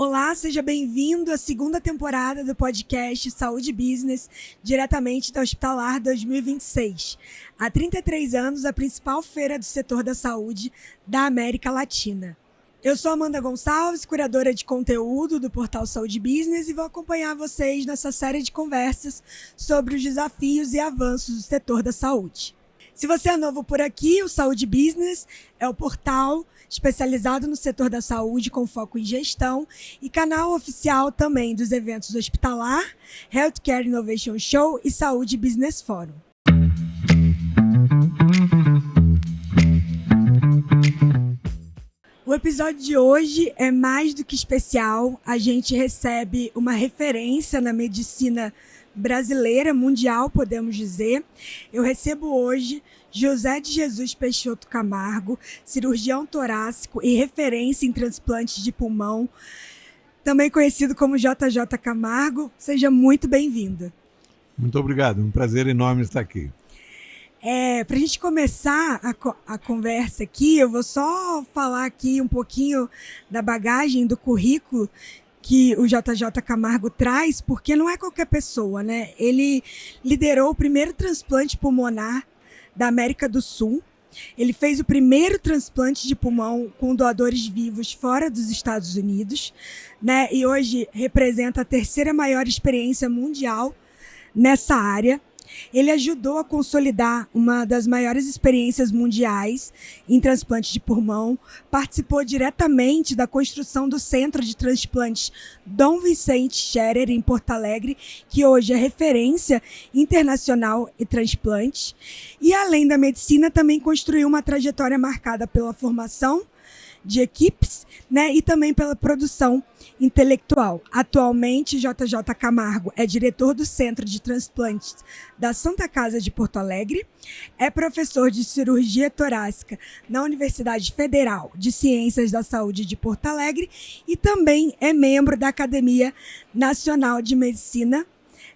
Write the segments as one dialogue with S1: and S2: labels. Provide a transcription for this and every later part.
S1: Olá, seja bem-vindo à segunda temporada do podcast Saúde Business, diretamente da Hospitalar 2026. Há 33 anos, a principal feira do setor da saúde da América Latina. Eu sou Amanda Gonçalves, curadora de conteúdo do portal Saúde Business, e vou acompanhar vocês nessa série de conversas sobre os desafios e avanços do setor da saúde. Se você é novo por aqui, o Saúde Business é o portal especializado no setor da saúde com foco em gestão e canal oficial também dos eventos do Hospitalar, Healthcare Innovation Show e Saúde Business Forum. O episódio de hoje é mais do que especial. A gente recebe uma referência na medicina brasileira, mundial, podemos dizer. Eu recebo hoje José de Jesus Peixoto Camargo, cirurgião torácico e referência em transplantes de pulmão, também conhecido como JJ Camargo. Seja muito bem-vindo.
S2: Muito obrigado, um prazer enorme estar aqui.
S1: Para a gente começar a conversa aqui, eu vou só falar aqui um pouquinho da bagagem, do currículo que o JJ Camargo traz, porque não é qualquer pessoa, né? Ele liderou o primeiro transplante pulmonar da América do Sul. Ele fez o primeiro transplante de pulmão com doadores vivos fora dos Estados Unidos, né? E hoje representa a terceira maior experiência mundial nessa área. Ele ajudou a consolidar uma das maiores experiências mundiais em transplante de pulmão, participou diretamente da construção do Centro de Transplantes Dom Vicente Scherer, em Porto Alegre, que hoje é referência internacional em transplantes. E, além da medicina, também construiu uma trajetória marcada pela formação de equipes, né, e também pela produção intelectual. Atualmente, JJ Camargo é diretor do Centro de Transplantes da Santa Casa de Porto Alegre, é professor de cirurgia torácica na Universidade Federal de Ciências da Saúde de Porto Alegre e também é membro da Academia Nacional de Medicina.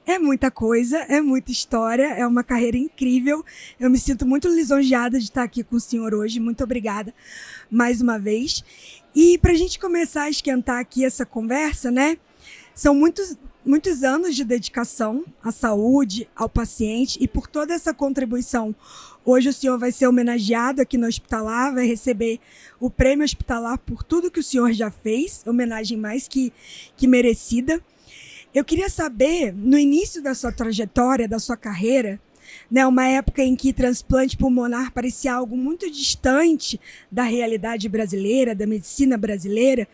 S1: É muita coisa, é muita história, é uma carreira incrível. Eu me sinto muito lisonjeada de estar aqui com o senhor hoje. Muito obrigada mais uma vez. E para a gente começar a esquentar aqui essa conversa, né? São muitos anos de dedicação à saúde, ao paciente, e por toda essa contribuição, hoje o senhor vai ser homenageado aqui no Hospitalar, vai receber o prêmio Hospitalar por tudo que o senhor já fez, homenagem mais que merecida. Eu queria saber, no início da sua trajetória, da sua carreira, né, uma época em que transplante pulmonar parecia algo muito distante da realidade brasileira, da medicina brasileira,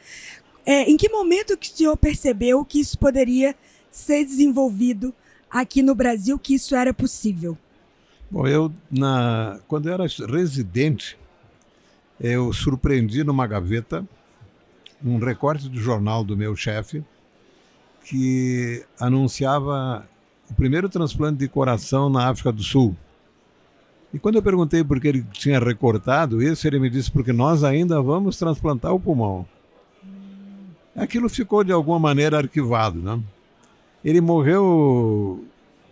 S1: em que momento que o senhor percebeu que isso poderia ser desenvolvido aqui no Brasil, que isso era possível?
S2: Bom, quando eu era residente, eu surpreendi numa gaveta um recorte do jornal do meu chefe, que anunciava o primeiro transplante de coração na África do Sul. E quando eu perguntei por que ele tinha recortado isso, ele me disse, porque nós ainda vamos transplantar o pulmão. Aquilo ficou de alguma maneira arquivado, né? Ele morreu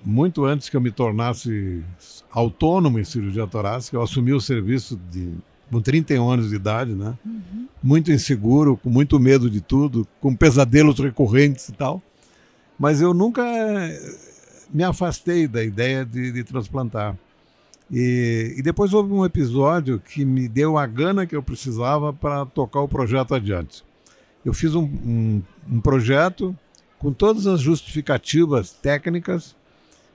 S2: muito antes que eu me tornasse autônomo em cirurgia torácica. Eu assumi o serviço com 31 anos de idade, né? Muito inseguro, com muito medo de tudo, com pesadelos recorrentes e tal. Mas eu nunca me afastei da ideia de transplantar. E depois houve um episódio que me deu a gana que eu precisava para tocar o projeto adiante. Eu fiz um projeto com todas as justificativas técnicas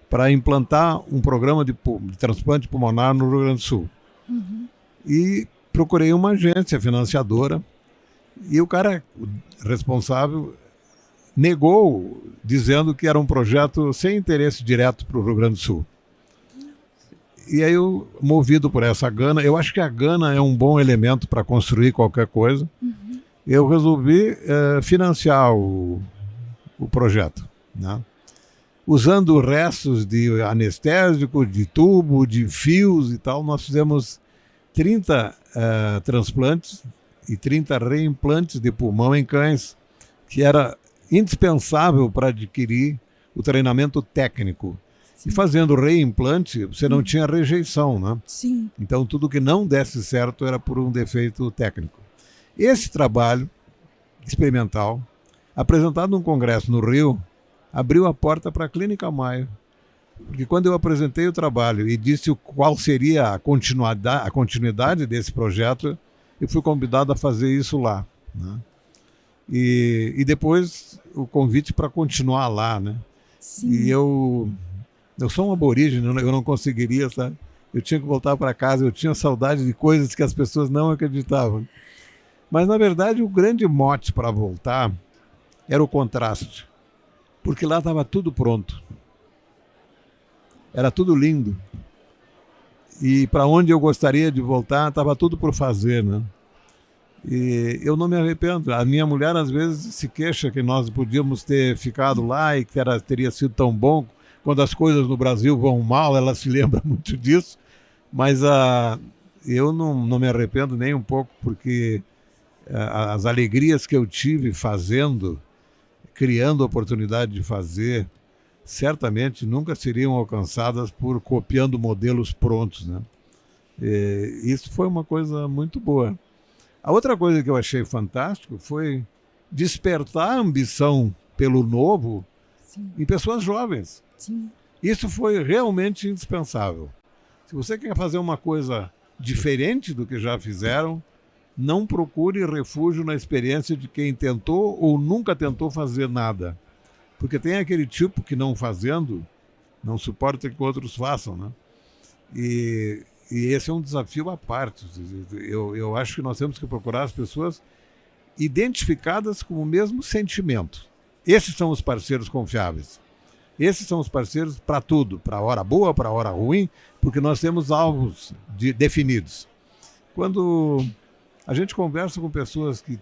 S2: para implantar um programa de transplante pulmonar no Rio Grande do Sul. E procurei uma agência financiadora e o cara responsável negou, dizendo que era um projeto sem interesse direto para o Rio Grande do Sul. E aí eu, movido por essa gana, eu acho que a gana é um bom elemento para construir qualquer coisa, eu resolvi financiar o projeto, né? Usando restos de anestésico, de tubo, de fios e tal. Nós fizemos 30 transplantes e 30 reimplantes de pulmão em cães, que era indispensável para adquirir o treinamento técnico. Sim. E fazendo reimplante, você não tinha rejeição, né?
S1: Sim.
S2: Então tudo que não desse certo era por um defeito técnico. Esse trabalho experimental apresentado num congresso no Rio, abriu a porta para a Clínica Maio. Porque quando eu apresentei o trabalho e disse qual seria a continuidade desse projeto, eu fui convidado a fazer isso lá, né? E depois o convite para continuar lá, né?
S1: Sim.
S2: E eu sou um aborígene, eu não conseguiria, sabe? Eu tinha que voltar para casa, eu tinha saudade de coisas que as pessoas não acreditavam. Mas, na verdade, o grande mote para voltar era o contraste. Porque lá estava tudo pronto. Era tudo lindo. E para onde eu gostaria de voltar, estava tudo por fazer, né? E eu não me arrependo. A minha mulher, às vezes, se queixa que nós podíamos ter ficado lá e que teria sido tão bom. Quando as coisas no Brasil vão mal, ela se lembra muito disso. Mas eu não me arrependo nem um pouco, porque as alegrias que eu tive fazendo, criando a oportunidade de fazer, certamente nunca seriam alcançadas por copiando modelos prontos, né? Isso foi uma coisa muito boa. A outra coisa que eu achei fantástico foi despertar a ambição pelo novo.
S1: Sim.
S2: Em pessoas jovens.
S1: Sim.
S2: Isso foi realmente indispensável. Se você quer fazer uma coisa diferente do que já fizeram, não procure refúgio na experiência de quem tentou ou nunca tentou fazer nada. Porque tem aquele tipo que, não fazendo, não suporta que outros façam, né? E esse é um desafio à parte. Eu acho que nós temos que procurar as pessoas identificadas com o mesmo sentimento. Esses são os parceiros confiáveis. Esses são os parceiros para tudo, para a hora boa, para a hora ruim, porque nós temos alvos definidos. Quando a gente conversa com pessoas que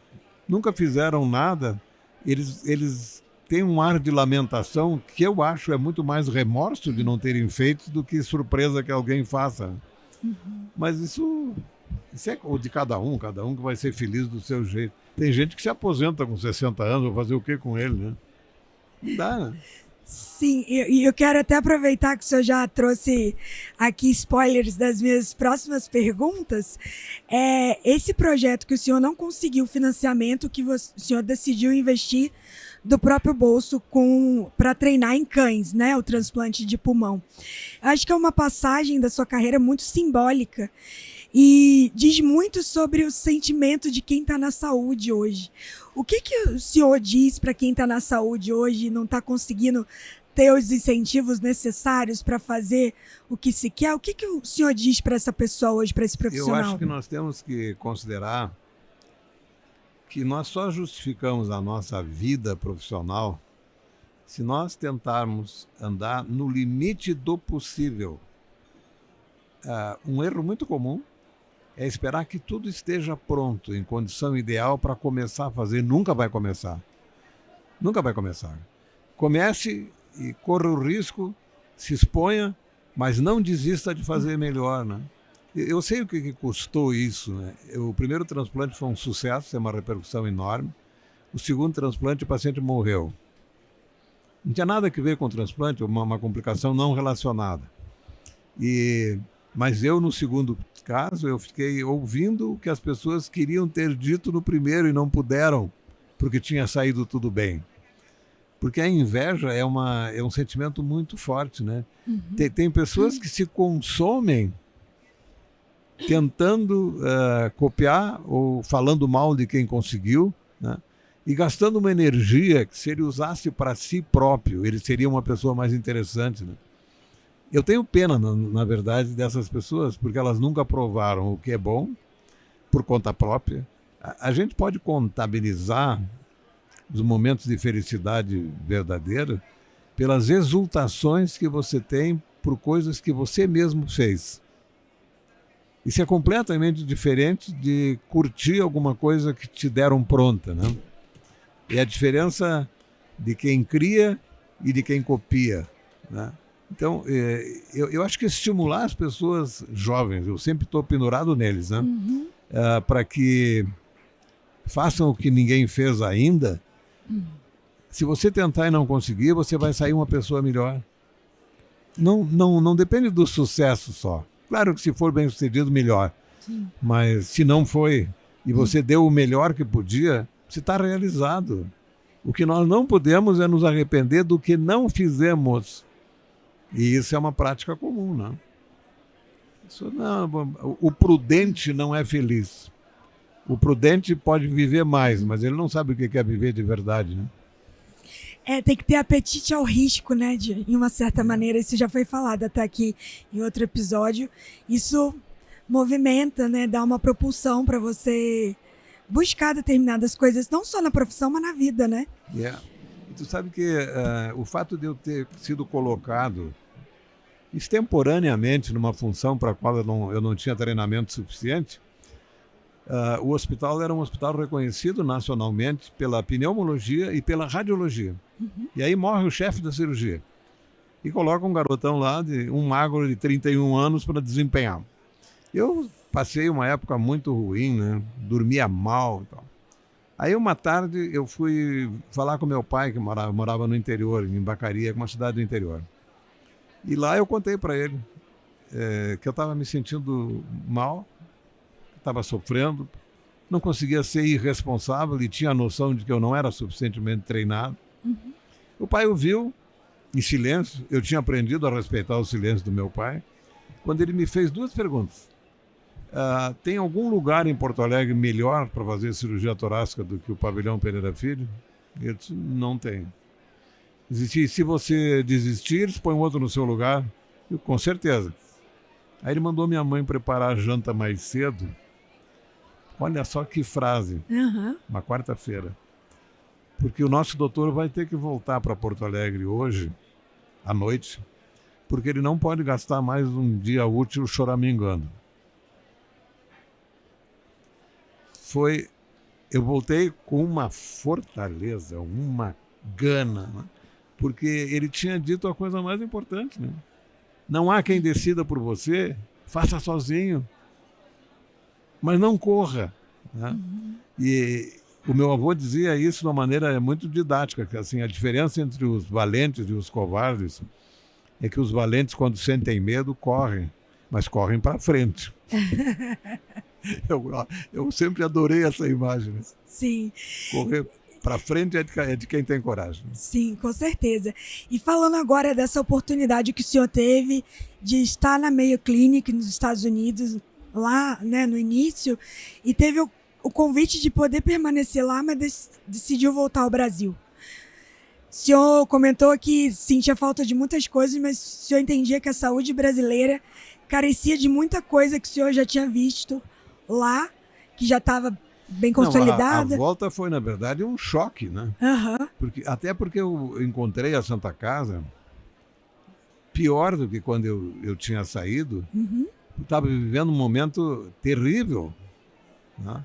S2: nunca fizeram nada, eles têm um ar de lamentação que eu acho é muito mais remorso de não terem feito do que surpresa que alguém faça.
S1: Uhum.
S2: Mas isso é de cada um que vai ser feliz do seu jeito. Tem gente que se aposenta com 60 anos, vai fazer o que com ele, né? Não dá, né?
S1: Sim, e eu quero até aproveitar que o senhor já trouxe aqui spoilers das minhas próximas perguntas. Esse projeto que o senhor não conseguiu financiamento, que o senhor decidiu investir do próprio bolso para treinar em cães, né? O transplante de pulmão. Acho que é uma passagem da sua carreira muito simbólica e diz muito sobre o sentimento de quem está na saúde hoje. O que o senhor diz para quem está na saúde hoje e não está conseguindo ter os incentivos necessários para fazer o que se quer? O que o senhor diz para essa pessoa hoje, para esse profissional?
S2: Eu acho que nós temos que considerar que nós só justificamos a nossa vida profissional se nós tentarmos andar no limite do possível. Um erro muito comum é esperar que tudo esteja pronto, em condição ideal para começar a fazer. Nunca vai começar. Nunca vai começar. Comece e corra o risco, se exponha, mas não desista de fazer melhor, né? Eu sei o que custou isso, né? O primeiro transplante foi um sucesso, tem uma repercussão enorme. O segundo transplante, o paciente morreu. Não tinha nada a ver com o transplante, uma complicação não relacionada. Mas eu, no segundo caso, eu fiquei ouvindo o que as pessoas queriam ter dito no primeiro e não puderam, porque tinha saído tudo bem. Porque a inveja é um sentimento muito forte, né? Uhum. Tem pessoas que se consomem tentando copiar ou falando mal de quem conseguiu, né? E gastando uma energia que, se ele usasse para si próprio, ele seria uma pessoa mais interessante, né? Eu tenho pena, na verdade, dessas pessoas, porque elas nunca provaram o que é bom por conta própria. A gente pode contabilizar os momentos de felicidade verdadeira pelas exultações que você tem por coisas que você mesmo fez. Isso é completamente diferente de curtir alguma coisa que te deram pronta, né? É a diferença de quem cria e de quem copia, né? Então, eu acho que estimular as pessoas jovens, eu sempre estou pendurado neles, né?
S1: Uhum.
S2: Para que façam o que ninguém fez ainda. Se você tentar e não conseguir, você vai sair uma pessoa melhor. Não depende do sucesso só. Claro que se for bem sucedido, melhor.
S1: Sim.
S2: Mas se não foi e você deu o melhor que podia, você está realizado. O que nós não podemos é nos arrepender do que não fizemos. E isso é uma prática comum, né? Isso não, o prudente não é feliz. O prudente pode viver mais, mas ele não sabe o que é viver de verdade, né?
S1: Tem que ter apetite ao risco, né? Em uma certa maneira, isso já foi falado até aqui em outro episódio. Isso movimenta, né? Dá uma propulsão para você buscar determinadas coisas, não só na profissão, mas na vida, né?
S2: Yeah. E tu sabe que o fato de eu ter sido colocado extemporaneamente numa função para a qual eu não tinha treinamento suficiente, o hospital era um hospital reconhecido nacionalmente pela pneumologia e pela radiologia. E aí morre o chefe da cirurgia e coloca um garotão lá, um magro de 31 anos, para desempenhar. Eu passei uma época muito ruim, né? Dormia mal e tal. Aí uma tarde eu fui falar com meu pai, que morava no interior, em Vacaria, uma cidade do interior. E lá eu contei para ele que eu estava me sentindo mal, estava sofrendo, não conseguia ser irresponsável e tinha a noção de que eu não era suficientemente treinado. O pai ouviu em silêncio, eu tinha aprendido a respeitar o silêncio do meu pai, quando ele me fez duas perguntas. Tem algum lugar em Porto Alegre melhor para fazer cirurgia torácica do que o Pavilhão Pereira Filho? Eu disse, não tem. Se você desistir, põe um outro no seu lugar. Eu, com certeza. Aí ele mandou minha mãe preparar a janta mais cedo. Olha só que frase. Uma quarta-feira. Porque o nosso doutor vai ter que voltar para Porto Alegre hoje, à noite, porque ele não pode gastar mais um dia útil choramingando. Eu voltei com uma fortaleza, uma gana, né? Porque ele tinha dito a coisa mais importante, né? Não há quem decida por você, faça sozinho, mas não corra, né? E o meu avô dizia isso de uma maneira muito didática, que assim, a diferença entre os valentes e os covardes é que os valentes, quando sentem medo, correm, mas correm para frente. Eu sempre adorei essa imagem. Né?
S1: Sim.
S2: Correr para frente é de quem tem coragem.
S1: Sim, com certeza. E falando agora dessa oportunidade que o senhor teve de estar na Mayo Clinic nos Estados Unidos, lá, né, no início, e teve o convite de poder permanecer lá, mas decidiu voltar ao Brasil. O senhor comentou que sentia falta de muitas coisas, mas o senhor entendia que a saúde brasileira carecia de muita coisa que o senhor já tinha visto lá, que já estava bem consolidada.
S2: A volta foi, na verdade, um choque, né? Até porque eu encontrei a Santa Casa pior do que quando eu tinha saído. Eu estava vivendo um momento terrível, né?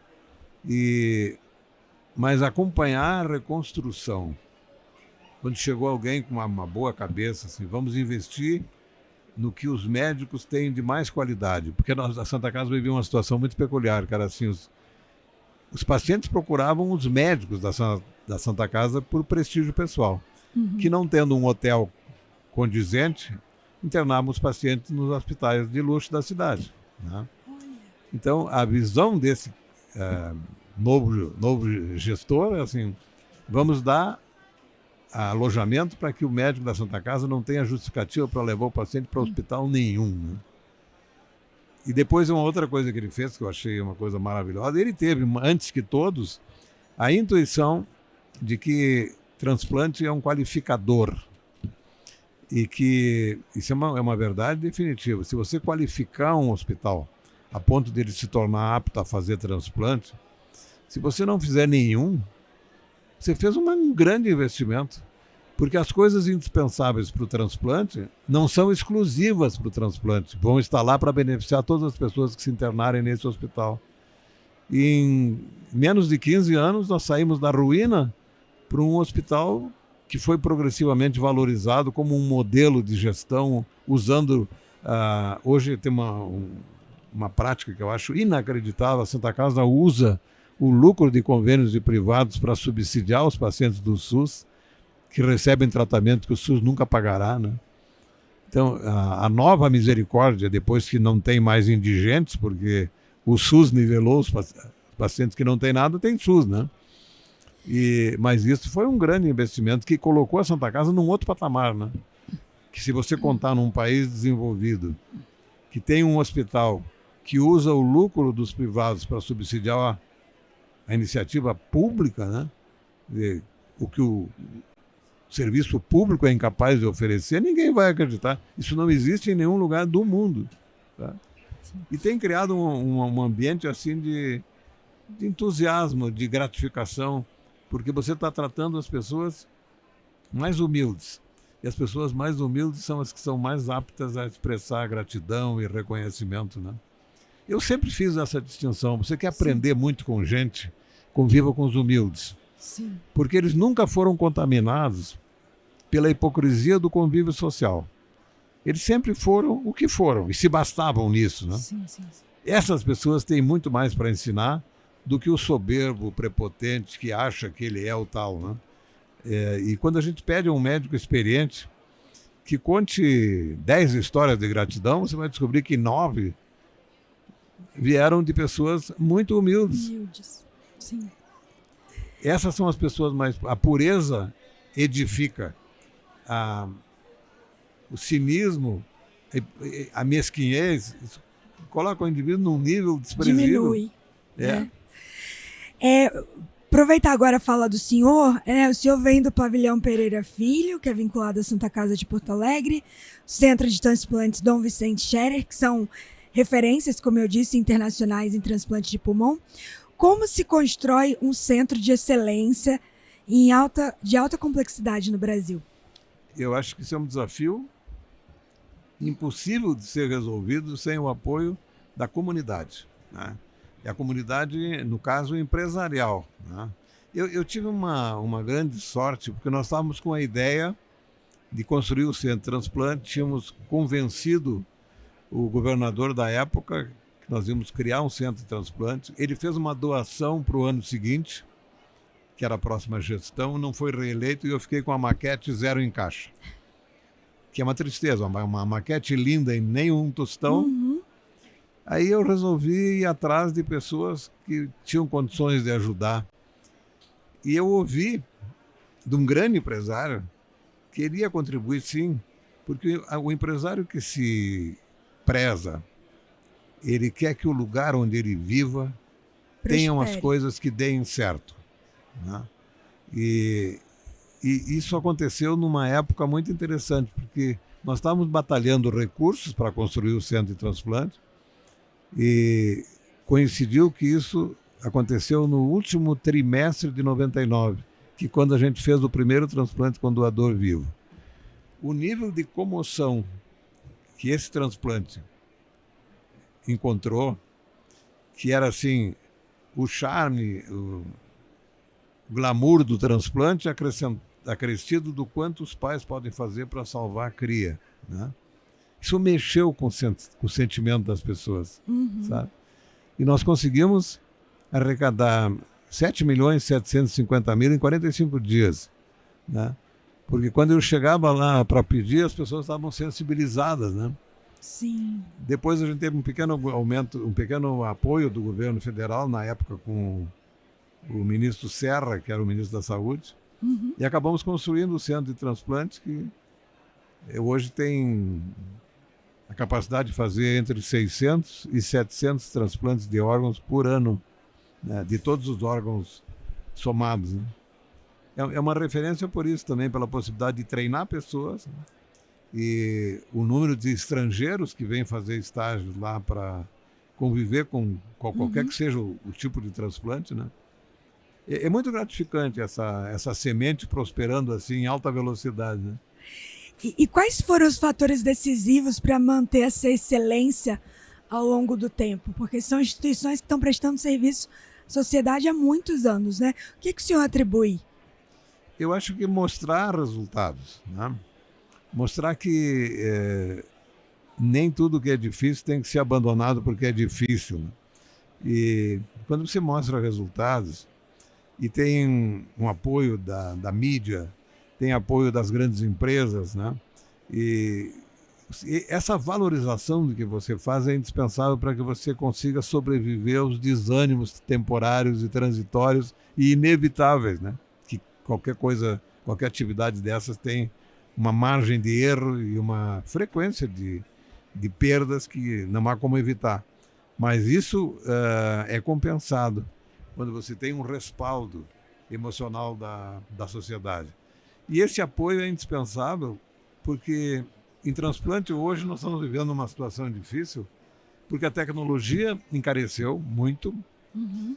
S2: Mas acompanhar a reconstrução, quando chegou alguém com uma boa cabeça, assim, vamos investir no que os médicos têm de mais qualidade, porque a Santa Casa vivia uma situação muito peculiar, cara, assim, os pacientes procuravam os médicos da Santa Casa por prestígio pessoal, que não tendo um hotel condizente, internavam os pacientes nos hospitais de luxo da cidade, né? Então, a visão desse novo gestor é assim, vamos dar alojamento para que o médico da Santa Casa não tenha justificativa para levar o paciente para hospital nenhum, né? E depois uma outra coisa que ele fez, que eu achei uma coisa maravilhosa, ele teve, antes que todos, a intuição de que transplante é um qualificador e que isso é uma verdade definitiva. Se você qualificar um hospital a ponto dele se tornar apto a fazer transplante, se você não fizer nenhum, você fez um grande investimento, porque as coisas indispensáveis para o transplante não são exclusivas para o transplante, vão estar lá para beneficiar todas as pessoas que se internarem nesse hospital. E em menos de 15 anos, nós saímos da ruína para um hospital que foi progressivamente valorizado como um modelo de gestão, usando... hoje tem uma prática que eu acho inacreditável, a Santa Casa usa o lucro de convênios de privados para subsidiar os pacientes do SUS, que recebem tratamento que o SUS nunca pagará, né? Então, a nova misericórdia, depois que não tem mais indigentes, porque o SUS nivelou os pacientes que não têm nada, tem SUS, né? Mas isso foi um grande investimento que colocou a Santa Casa num outro patamar, né? Que se você contar num país desenvolvido, que tem um hospital que usa o lucro dos privados para subsidiar a iniciativa pública, né? O que o serviço público é incapaz de oferecer, ninguém vai acreditar. Isso não existe em nenhum lugar do mundo. Tá? E tem criado um ambiente assim de entusiasmo, de gratificação, porque você está tratando as pessoas mais humildes. E as pessoas mais humildes são as que são mais aptas a expressar gratidão e reconhecimento, né? Eu sempre fiz essa distinção. Você quer aprender muito com gente, conviva com os humildes.
S1: Sim.
S2: Porque eles nunca foram contaminados pela hipocrisia do convívio social. Eles sempre foram o que foram e se bastavam nisso, né?
S1: Sim.
S2: Essas pessoas têm muito mais para ensinar do que o soberbo, o prepotente que acha que ele é o tal, né? E quando a gente pede a um médico experiente que conte 10 histórias de gratidão, você vai descobrir que 9 vieram de pessoas muito humildes.
S1: Sim.
S2: Essas são as pessoas mais... A pureza edifica. O cinismo, a mesquinhez, coloca o indivíduo num nível desprezível.
S1: Diminui. Aproveitar agora a fala do senhor. O senhor vem do Pavilhão Pereira Filho, que é vinculado à Santa Casa de Porto Alegre, Centro de Transplantes Dom Vicente Scherer, que são referências, como eu disse, internacionais em transplante de pulmão. Como se constrói um centro de excelência de alta complexidade no Brasil?
S2: Eu acho que isso é um desafio impossível de ser resolvido sem o apoio da comunidade, né? E a comunidade, no caso, empresarial, né? Eu tive uma grande sorte, porque nós estávamos com a ideia de construir o centro de transplante, tínhamos convencido o governador da época que nós íamos criar um centro de transplante. Ele fez uma doação para o ano seguinte, que era a próxima gestão, não foi reeleito e eu fiquei com a maquete zero em caixa. Que é uma tristeza, uma maquete linda e nem um tostão.
S1: Uhum.
S2: Aí eu resolvi ir atrás de pessoas que tinham condições de ajudar. E eu ouvi de um grande empresário que iria contribuir sim, porque o empresário que se preza, ele quer que o lugar onde ele viva tenha umas coisas que deem certo, né? E isso aconteceu numa época muito interessante, porque nós estávamos batalhando recursos para construir o centro de transplante e coincidiu que isso aconteceu no último trimestre de 99, que quando a gente fez o primeiro transplante com doador vivo. O nível de comoção que esse transplante encontrou, que era assim, o charme, o glamour do transplante acrescido do quanto os pais podem fazer para salvar a cria, né? Isso mexeu com o sentimento das pessoas, sabe? E nós conseguimos arrecadar 7.750.000 em 45 dias, né? Porque quando eu chegava lá para pedir, as pessoas estavam sensibilizadas, né?
S1: Sim.
S2: Depois a gente teve um pequeno aumento, um pequeno apoio do governo federal, na época com o ministro Serra, que era o ministro da Saúde, e acabamos construindo o centro de transplante, que hoje tem a capacidade de fazer entre 600 e 700 transplantes de órgãos por ano, né, de todos os órgãos somados, né? É uma referência por isso também, pela possibilidade de treinar pessoas, né? E o número de estrangeiros que vêm fazer estágios lá para conviver com qualquer que seja o tipo de transplante, né? É muito gratificante essa semente prosperando assim em alta velocidade, né?
S1: E quais foram os fatores decisivos para manter essa excelência ao longo do tempo? Porque são instituições que estão prestando serviço à sociedade há muitos anos, né? O que o senhor atribui?
S2: Eu acho que mostrar resultados, né? Mostrar que nem tudo que é difícil tem que ser abandonado porque é difícil, né? E quando você mostra resultados e tem um apoio da mídia, tem apoio das grandes empresas, né? E essa valorização do que você faz é indispensável para que você consiga sobreviver aos desânimos temporários e transitórios e inevitáveis, né? Que qualquer coisa, qualquer atividade dessas tem uma margem de erro e uma frequência de perdas que não há como evitar. Mas isso é compensado quando você tem um respaldo emocional da sociedade. E esse apoio é indispensável porque em transplante hoje nós estamos vivendo uma situação difícil porque a tecnologia encareceu muito.
S1: Uhum.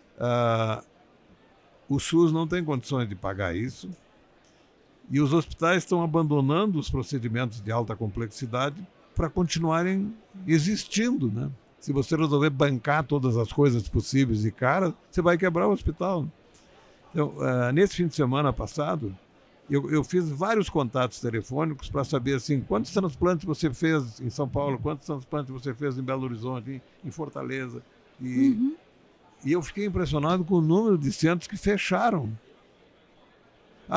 S2: O SUS não tem condições de pagar isso e os hospitais estão abandonando os procedimentos de alta complexidade para continuarem existindo, né? Se você resolver bancar todas as coisas possíveis e caras, você vai quebrar o hospital. Então, nesse fim de semana passado, eu fiz vários contatos telefônicos para saber assim, quantos transplantes você fez em São Paulo, quantos transplantes você fez em Belo Horizonte, em Fortaleza. E eu fiquei impressionado com o número de centros que fecharam.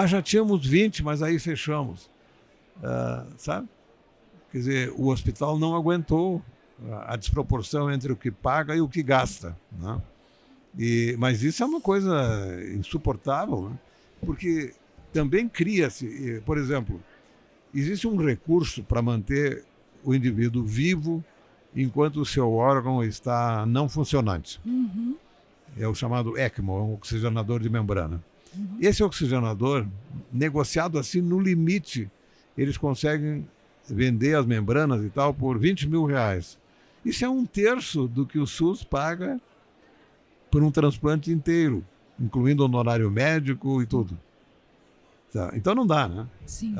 S2: Já tínhamos 20, mas aí fechamos. Sabe? Quer dizer, o hospital não aguentou a desproporção entre o que paga e o que gasta, né? Mas isso é uma coisa insuportável, né? Porque também cria-se, por exemplo, existe um recurso para manter o indivíduo vivo enquanto o seu órgão está não funcionante.
S1: Uhum.
S2: É o chamado ECMO, um oxigenador de membrana.
S1: Uhum.
S2: Esse oxigenador, negociado assim no limite, eles conseguem vender as membranas e tal por R$20 mil. Isso é 1/3 do que o SUS paga por um transplante inteiro, incluindo honorário médico e tudo. Tá. Então não dá, né?
S1: Sim.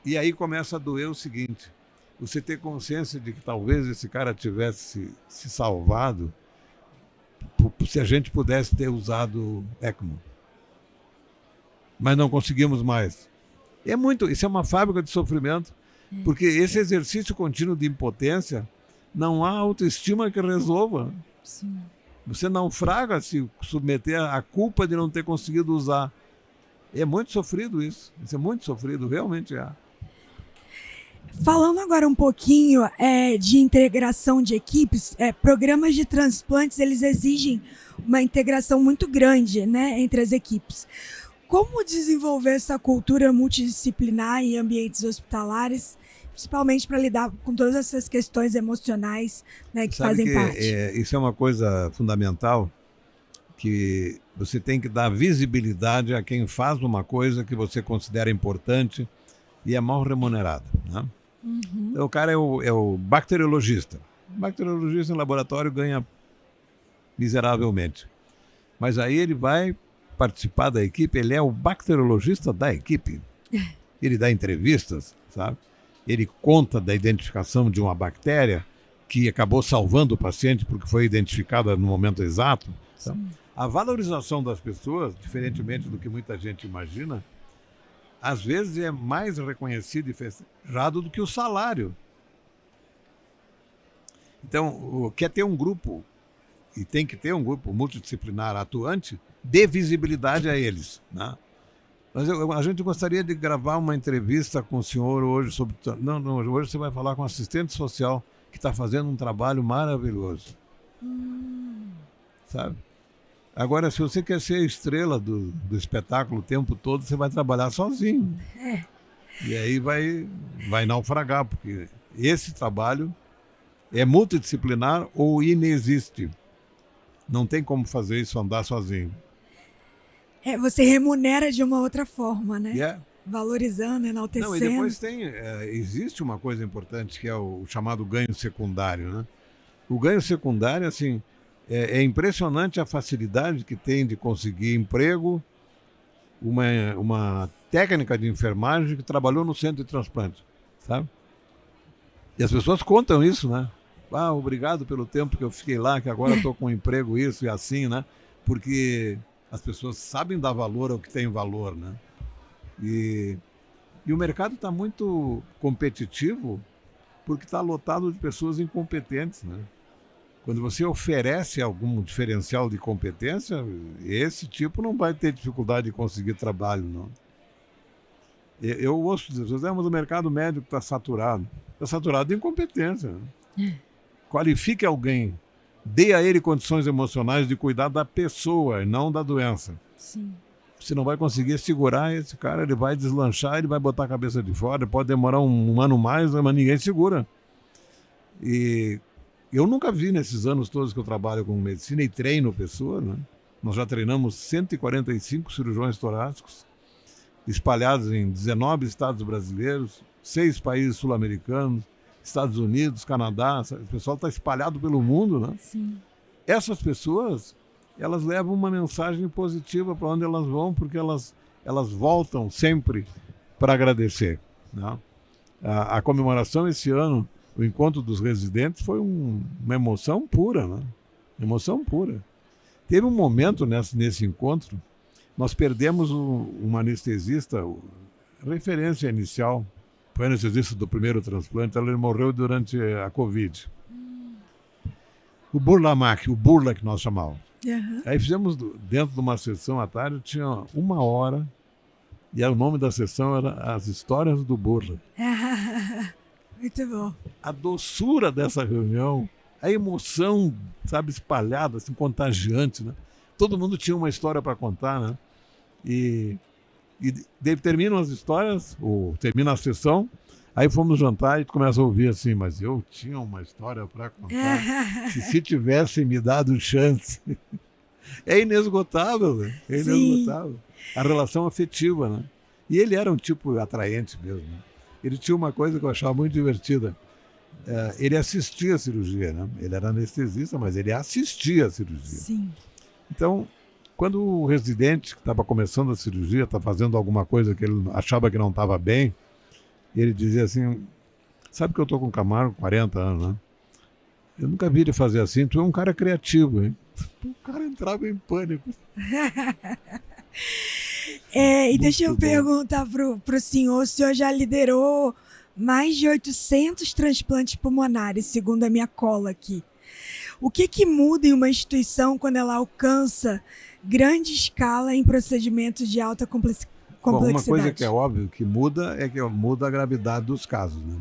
S2: E aí começa a doer o seguinte, você ter consciência de que talvez esse cara tivesse se salvado se a gente pudesse ter usado ECMO. Mas não conseguimos mais. Isso é uma fábrica de sofrimento, porque esse exercício contínuo de impotência, não há autoestima que resolva.
S1: Sim.
S2: Você naufraga se submeter à culpa de não ter conseguido usar. É muito sofrido isso. Isso é muito sofrido, realmente é.
S1: Falando agora um pouquinho de integração de equipes, programas de transplantes, eles exigem uma integração muito grande, né, entre as equipes. Como desenvolver essa cultura multidisciplinar em ambientes hospitalares, principalmente para lidar com todas essas questões emocionais, né, que fazem parte?
S2: Isso é uma coisa fundamental, que você tem que dar visibilidade a quem faz uma coisa que você considera importante e é mal remunerada, né?
S1: Uhum.
S2: Então, o cara é o bacteriologista. O bacteriologista em laboratório ganha miseravelmente. Mas aí ele vai participar da equipe, ele é o bacteriologista da equipe. Ele dá entrevistas, sabe? Ele conta da identificação de uma bactéria que acabou salvando o paciente porque foi identificada no momento exato. Então, a valorização das pessoas, diferentemente do que muita gente imagina, às vezes é mais reconhecido e festejado do que o salário. Então, quer ter um grupo, e tem que ter um grupo multidisciplinar atuante, dê visibilidade a eles, né? Mas a gente gostaria de gravar uma entrevista com o senhor hoje sobre... Não, hoje você vai falar com um assistente social que está fazendo um trabalho maravilhoso. Sabe? Agora, se você quer ser a estrela do espetáculo o tempo todo, você vai trabalhar sozinho. E aí vai naufragar, porque esse trabalho é multidisciplinar ou inexiste. Não tem como fazer isso andar sozinho.
S1: Você remunera de uma outra forma, né?
S2: Yeah.
S1: Valorizando, enaltecendo.
S2: Não, e depois existe uma coisa importante que é o chamado ganho secundário, né? O ganho secundário, assim, é impressionante a facilidade que tem de conseguir emprego uma técnica de enfermagem que trabalhou no centro de transplante, sabe? E as pessoas contam isso, né? Obrigado pelo tempo que eu fiquei lá, que agora estou com um emprego isso e assim, né? Porque as pessoas sabem dar valor ao que tem valor, né? E o mercado está muito competitivo porque está lotado de pessoas incompetentes, né? Quando você oferece algum diferencial de competência, esse tipo não vai ter dificuldade de conseguir trabalho, não. Eu ouço dizer, mas o mercado médico está saturado. Está saturado de incompetência. Né? Qualifique alguém, dê a ele condições emocionais de cuidar da pessoa e não da doença.
S1: Sim.
S2: Você não vai conseguir segurar esse cara, ele vai deslanchar, ele vai botar a cabeça de fora, pode demorar um ano mais, mas ninguém segura. E eu nunca vi nesses anos todos que eu trabalho com medicina e treino pessoas, né? Nós já treinamos 145 cirurgiões torácicos, espalhados em 19 estados brasileiros, 6 países sul-americanos, Estados Unidos, Canadá. O pessoal está espalhado pelo mundo, né?
S1: Sim.
S2: Essas pessoas, elas levam uma mensagem positiva para onde elas vão, porque elas voltam sempre para agradecer. Né? A comemoração esse ano, o encontro dos residentes, foi uma emoção pura, né? Emoção pura. Teve um momento nesse encontro, nós perdemos um anestesista, referência inicial, foi anestesista do primeiro transplante, ele morreu durante a Covid. O Burla que nós chamávamos.
S1: Uhum.
S2: Aí fizemos, dentro de uma sessão à tarde, tinha 1 hora, e o nome da sessão era As Histórias do Burla.
S1: Muito bom.
S2: A doçura dessa reunião, a emoção, sabe, espalhada, assim, contagiante, né? Todo mundo tinha uma história para contar, né? E terminam as histórias, ou termina a sessão, aí fomos jantar e começa a ouvir assim, mas eu tinha uma história para contar, se tivessem me dado chance. É inesgotável, né? É inesgotável. Sim. A relação afetiva, né? E ele era um tipo atraente mesmo, né? Ele tinha uma coisa que eu achava muito divertida. Ele assistia a cirurgia, né? Ele era anestesista, mas ele assistia a cirurgia.
S1: Sim.
S2: Então, quando o residente que estava começando a cirurgia, está fazendo alguma coisa que ele achava que não estava bem, ele dizia assim, sabe que eu estou com o Camargo 40 anos, né? Eu nunca vi ele fazer assim, tu é um cara criativo, hein? O cara entrava em pânico.
S1: E deixa eu perguntar pro senhor, o senhor já liderou mais de 800 transplantes pulmonares, segundo a minha cola aqui. O que muda em uma instituição quando ela alcança grande escala em procedimentos de alta complexidade?
S2: Bom, uma coisa que é óbvio que muda é que muda a gravidade dos casos, né?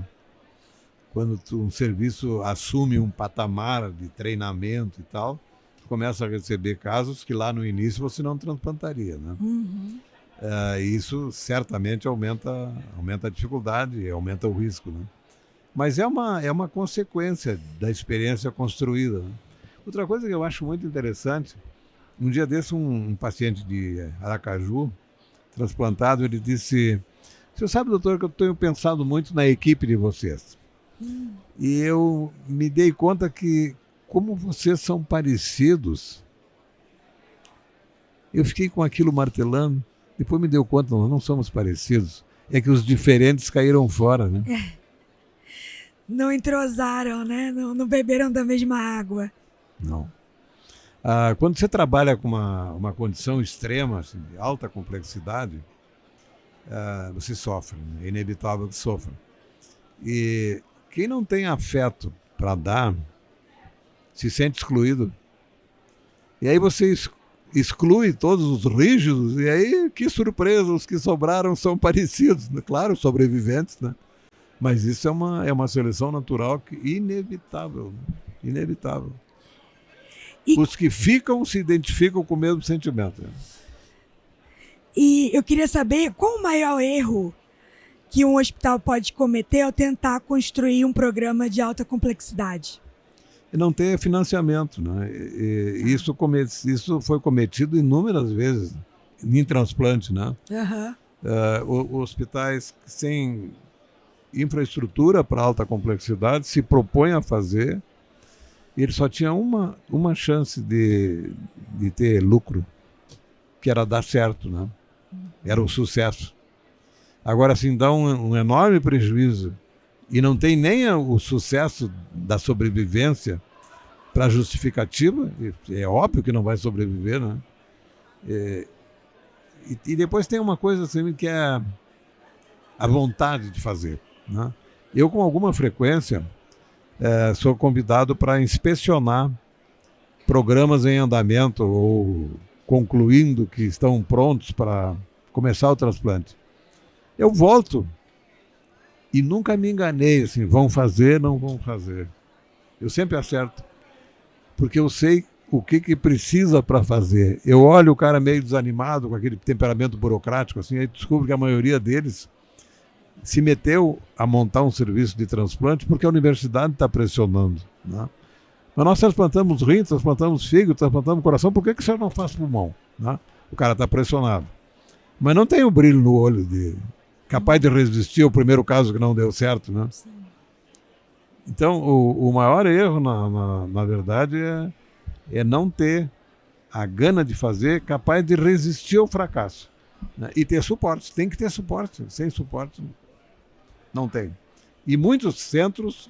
S2: Quando um serviço assume um patamar de treinamento e tal, começa a receber casos que lá no início você não transplantaria, né?
S1: Uhum.
S2: Isso certamente aumenta a dificuldade e aumenta o risco, né? Mas é uma consequência da experiência construída, né? Outra coisa que eu acho muito interessante, um dia desse um paciente de Aracaju, transplantado, ele disse, o senhor sabe, doutor, que eu tenho pensado muito na equipe de vocês. E eu me dei conta que, como vocês são parecidos, eu fiquei com aquilo martelando, depois me deu conta, nós não somos parecidos, é que os diferentes caíram fora, né?
S1: Não entrosaram, né? Não beberam da mesma água.
S2: Não. Quando você trabalha com uma condição extrema, assim, de alta complexidade, você sofre, né? É inevitável que sofra. E quem não tem afeto para dar, se sente excluído. E aí você exclui todos os rígidos, e aí, que surpresa, os que sobraram são parecidos, né? Claro, sobreviventes, né? Mas isso é uma seleção natural inevitável, né? Inevitável. Os que ficam se identificam com o mesmo sentimento. Né?
S1: E eu queria saber qual o maior erro que um hospital pode cometer ao tentar construir um programa de alta complexidade?
S2: E não ter financiamento. Né? Isso foi cometido inúmeras vezes em transplante. Né?
S1: Uhum.
S2: Hospitais sem infraestrutura para alta complexidade se propõem a fazer. Ele só tinha uma chance de ter lucro, que era dar certo, né? Era o sucesso. Agora, assim, dá um enorme prejuízo e não tem nem o sucesso da sobrevivência para justificativa, é óbvio que não vai sobreviver, né? E depois tem uma coisa assim que é a vontade de fazer, né? Eu, com alguma frequência, sou convidado para inspecionar programas em andamento ou concluindo que estão prontos para começar o transplante. Eu volto e nunca me enganei, assim, vão fazer, não vão fazer. Eu sempre acerto, porque eu sei o que precisa para fazer. Eu olho o cara meio desanimado, com aquele temperamento burocrático, assim, aí descubro que a maioria deles se meteu a montar um serviço de transplante porque a universidade está pressionando, né? Mas nós transplantamos rim, transplantamos fígado, transplantamos coração, por que o senhor não faz pulmão? Né? O cara está pressionado. Mas não tem o brilho no olho capaz de resistir ao primeiro caso que não deu certo, né?
S1: Sim.
S2: Então, o maior erro, na verdade, é não ter a gana de fazer, capaz de resistir ao fracasso, né? E ter suporte. Tem que ter suporte. Sem suporte, não tem. E muitos centros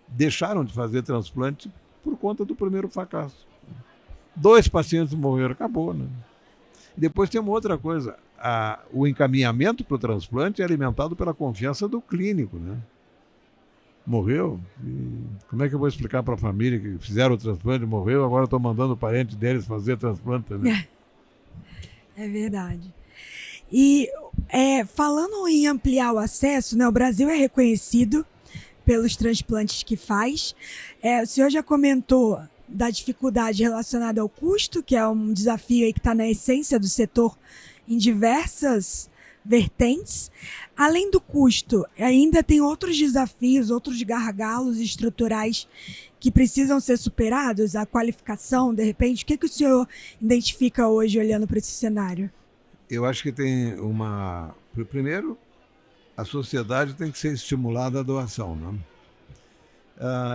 S2: deixaram de fazer transplante por conta do primeiro fracasso. 2 pacientes morreram, acabou, né? E depois tem uma outra coisa. O encaminhamento para o transplante é alimentado pela confiança do clínico, né? Morreu? E como é que eu vou explicar para a família que fizeram o transplante, morreu, agora estou mandando o parente deles fazer transplante também?
S1: É verdade. E falando em ampliar o acesso, né, o Brasil é reconhecido pelos transplantes que faz. O senhor já comentou da dificuldade relacionada ao custo, que é um desafio aí que está na essência do setor em diversas vertentes. Além do custo, ainda tem outros desafios, outros gargalos estruturais que precisam ser superados, a qualificação, de repente. O que o senhor identifica hoje olhando para esse cenário?
S2: Eu acho que tem primeiro, a sociedade tem que ser estimulada à doação, né?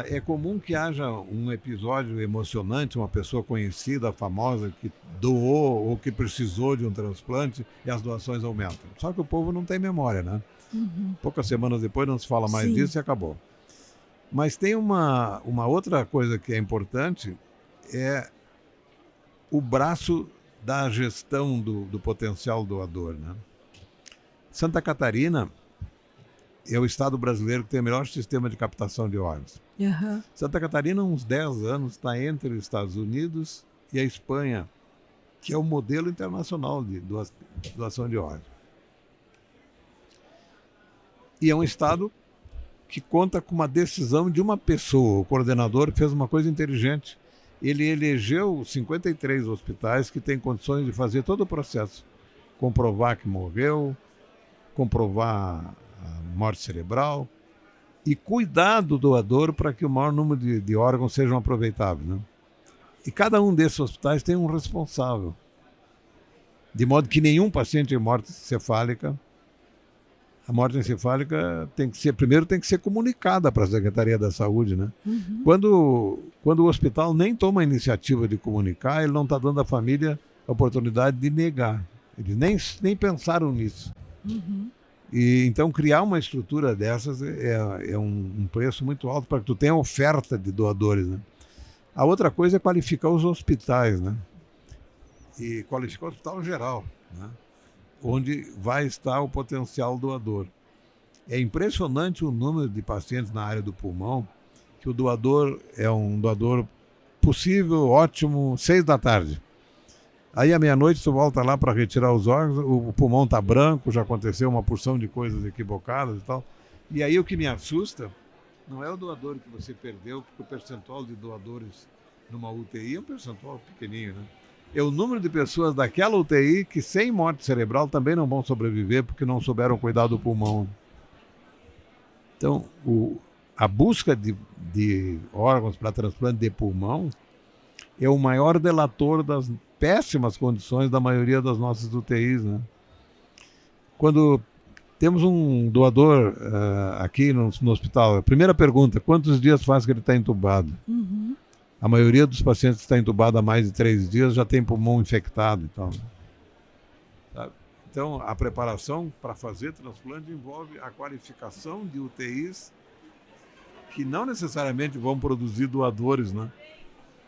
S2: É comum que haja um episódio emocionante, uma pessoa conhecida, famosa, que doou ou que precisou de um transplante e as doações aumentam. Só que o povo não tem memória, né?
S1: Uhum.
S2: Poucas semanas depois não se fala mais
S1: Sim.
S2: disso e acabou. Mas tem uma outra coisa que é importante, é o braço da gestão do potencial doador, né? Santa Catarina é o estado brasileiro que tem o melhor sistema de captação de órgãos.
S1: Uhum.
S2: Santa Catarina, há uns 10 anos, está entre os Estados Unidos e a Espanha, que é o modelo internacional de doação de órgãos. E é um estado que conta com uma decisão de uma pessoa. O coordenador fez uma coisa inteligente. Ele elegeu 53 hospitais que têm condições de fazer todo o processo. Comprovar que morreu, comprovar a morte cerebral e cuidar do doador para que o maior número de órgãos sejam aproveitáveis, né? E cada um desses hospitais tem um responsável, de modo que nenhum paciente em morte encefálica, a morte encefálica primeiro tem que ser comunicada para a Secretaria da Saúde, né?
S1: Uhum.
S2: Quando o hospital nem toma a iniciativa de comunicar, ele não está dando à família a oportunidade de negar. Eles nem pensaram nisso.
S1: Uhum.
S2: E então criar uma estrutura dessas é um preço muito alto para que tu tenha oferta de doadores, né? A outra coisa é qualificar os hospitais, né? E qualificar o hospital geral, né? Onde vai estar o potencial doador. É impressionante o número de pacientes na área do pulmão, que o doador é um doador possível, ótimo, 6 da tarde. Aí à meia-noite tu volta lá para retirar os órgãos, o pulmão está branco, já aconteceu uma porção de coisas equivocadas e tal. E aí o que me assusta não é o doador que você perdeu, porque o percentual de doadores numa UTI é um percentual pequenininho, né? É o número de pessoas daquela UTI que sem morte cerebral também não vão sobreviver porque não souberam cuidar do pulmão. Então, a busca de órgãos para transplante de pulmão é o maior delator das péssimas condições da maioria das nossas UTIs, né? Quando temos um doador aqui no hospital, a primeira pergunta, quantos dias faz que ele está entubado?
S1: Uhum.
S2: A maioria dos pacientes que está entubado há mais de 3 dias já tem pulmão infectado e tal. Sabe? Então, a preparação para fazer transplante envolve a qualificação de UTIs que não necessariamente vão produzir doadores, né?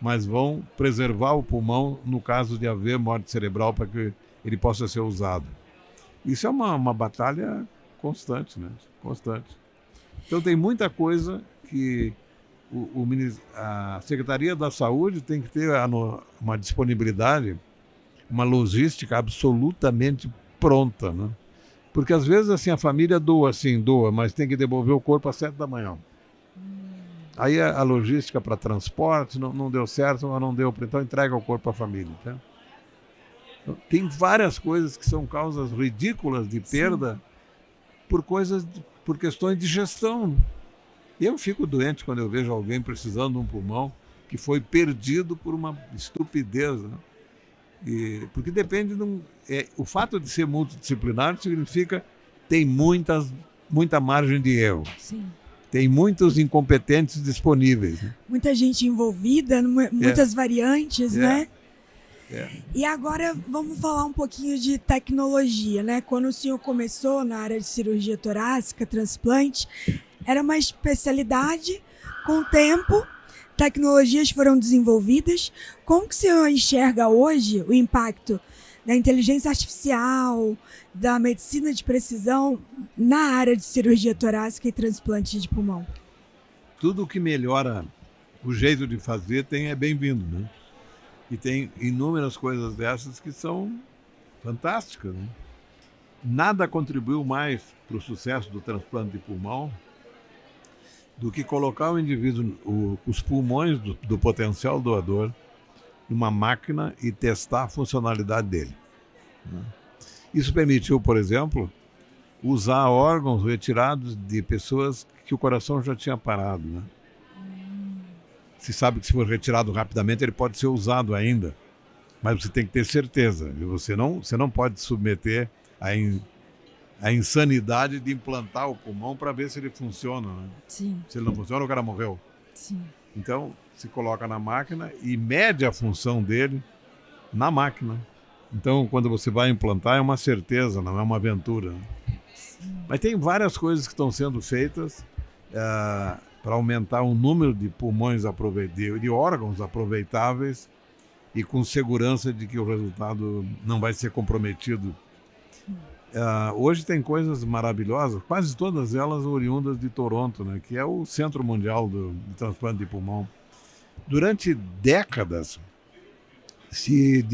S2: Mas vão preservar o pulmão no caso de haver morte cerebral para que ele possa ser usado. Isso é uma batalha constante, né? Constante. Então tem muita coisa que a Secretaria da Saúde tem que ter uma disponibilidade, uma logística absolutamente pronta, né? Porque às vezes assim a família doa, sim, doa, mas tem que devolver o corpo às 7 da manhã. Aí a logística para transporte não deu certo, mas não deu, então entrega o corpo à família. Tá? Então, tem várias coisas que são causas ridículas de perda por questões de gestão. Eu fico doente quando eu vejo alguém precisando de um pulmão que foi perdido por uma estupidez. Né? Porque depende o fato de ser multidisciplinar significa que tem muita margem de erro.
S1: Sim.
S2: Tem muitos incompetentes disponíveis. Né?
S1: Muita gente envolvida, muitas variantes, né? E agora vamos falar um pouquinho de tecnologia, né? Quando o senhor começou na área de cirurgia torácica, transplante, era uma especialidade. Com o tempo, tecnologias foram desenvolvidas. Como que o senhor enxerga hoje o impacto da inteligência artificial, da medicina de precisão na área de cirurgia torácica e transplante de pulmão?
S2: Tudo que melhora o jeito de fazer é bem-vindo, né? E tem inúmeras coisas dessas que são fantásticas, né? Nada contribuiu mais para o sucesso do transplante de pulmão do que colocar o indivíduo, os pulmões do potencial doador numa máquina e testar a funcionalidade dele. Isso permitiu, por exemplo, usar órgãos retirados de pessoas que o coração já tinha parado. Né? Se sabe que se for retirado rapidamente ele pode ser usado ainda, mas você tem que ter certeza. Você não pode submeter a insanidade de implantar o pulmão para ver se ele funciona. Né?
S1: Sim.
S2: Se ele não funciona, o cara morreu.
S1: Sim.
S2: Então, se coloca na máquina e mede a função dele na máquina. Então, quando você vai implantar, é uma certeza, não é uma aventura. Sim. Mas tem várias coisas que estão sendo feitas para aumentar o número de pulmões de órgãos aproveitáveis e com segurança de que o resultado não vai ser comprometido. Hoje tem coisas maravilhosas, quase todas elas oriundas de Toronto, né, que é o Centro Mundial de Transplante de Pulmão. Durante décadas se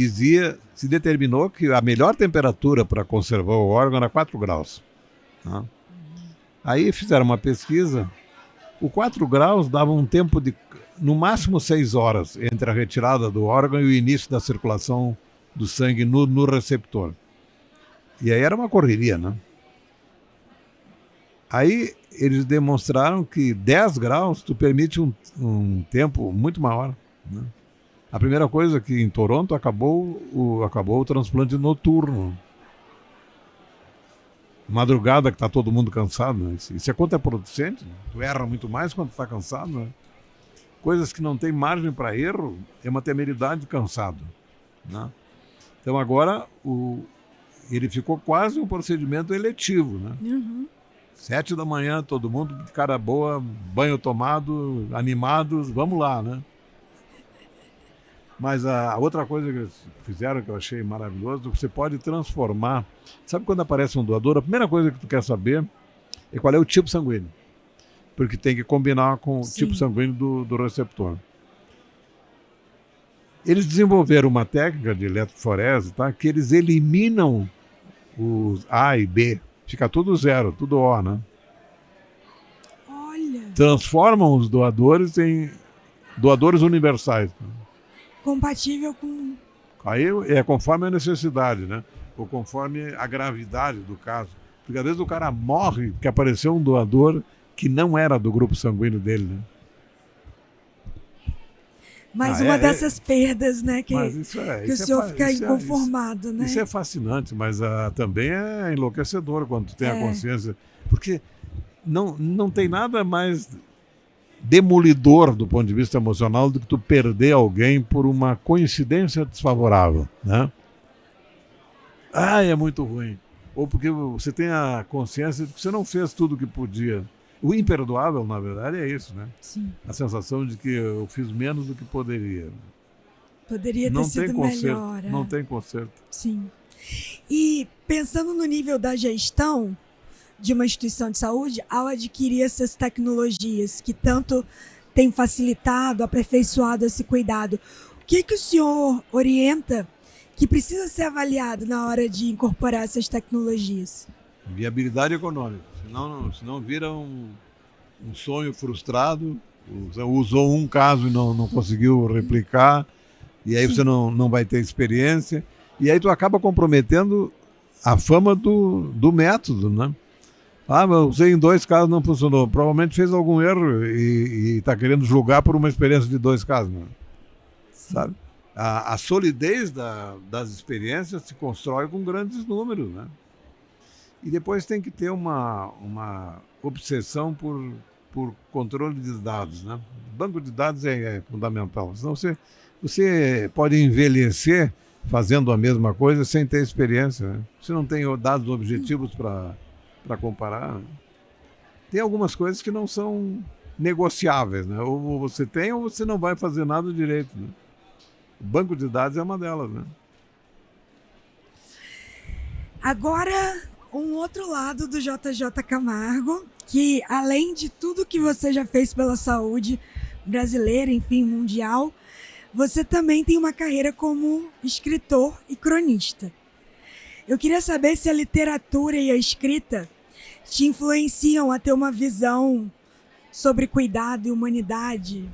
S2: determinou que a melhor temperatura para conservar o órgão era 4 graus. Né? Aí fizeram uma pesquisa, o 4 graus dava um tempo de no máximo 6 horas entre a retirada do órgão e o início da circulação do sangue no receptor. E aí era uma correria, né? Aí eles demonstraram que 10 graus tu permite um tempo muito maior. Né? A primeira coisa que em Toronto acabou o transplante noturno. Madrugada que está todo mundo cansado. Né? Isso é contraproducente. Né? Tu erra muito mais quando está cansado. Né? Coisas que não tem margem para erro é uma temeridade de cansado. Né? Então agora ele ficou quase um procedimento eletivo, né? 7 da manhã, todo mundo de cara boa, banho tomado, animados, vamos lá, né? Mas a outra coisa que eles fizeram, que eu achei maravilhoso, você pode transformar. Sabe quando aparece um doador, a primeira coisa que tu quer saber é qual é o tipo sanguíneo. Porque tem que combinar com o tipo sanguíneo do receptor. Eles desenvolveram uma técnica de eletroforese, tá? Que eles eliminam os A e B, fica tudo zero, tudo O, né?
S1: Olha!
S2: Transformam os doadores em doadores universais.
S1: Compatível com...
S2: Aí é conforme a necessidade, né? Ou conforme a gravidade do caso. Porque às vezes o cara morre porque apareceu um doador que não era do grupo sanguíneo dele, né?
S1: Mais uma dessas perdas, né? Que o senhor fica inconformado, né?
S2: Isso é fascinante, mas também é enlouquecedor quando tu tem a consciência. Porque não tem nada mais demolidor do ponto de vista emocional do que tu perder alguém por uma coincidência desfavorável, né? É muito ruim. Ou porque você tem a consciência de que você não fez tudo o que podia. O imperdoável, na verdade, é isso, né?
S1: Sim.
S2: A sensação de que eu fiz menos do que poderia.
S1: Poderia ter sido melhor.
S2: Não tem conserto.
S1: Sim. E pensando no nível da gestão de uma instituição de saúde, ao adquirir essas tecnologias que tanto têm facilitado, aperfeiçoado esse cuidado, o que o senhor orienta que precisa ser avaliado na hora de incorporar essas tecnologias?
S2: Viabilidade econômica. Senão vira um sonho frustrado. Usou um caso e não conseguiu replicar. E aí você não vai ter experiência. E aí tu acaba comprometendo a fama do método, né? Ah, mas eu usei em 2 casos, não funcionou. Provavelmente fez algum erro e está querendo julgar por uma experiência de 2 casos, né? Sabe? A solidez das experiências se constrói com grandes números, né? E depois tem que ter uma obsessão por controle de dados, né? Banco de dados é fundamental. Senão você pode envelhecer fazendo a mesma coisa sem ter experiência, né? Você não tem dados objetivos para comparar, né? Tem algumas coisas que não são negociáveis, né? Ou você tem ou você não vai fazer nada direito, né? O banco de dados é uma delas, né?
S1: Agora, um outro lado do JJ Camargo, que além de tudo que você já fez pela saúde brasileira, enfim, mundial, você também tem uma carreira como escritor e cronista. Eu queria saber se a literatura e a escrita te influenciam a ter uma visão sobre cuidado e humanidade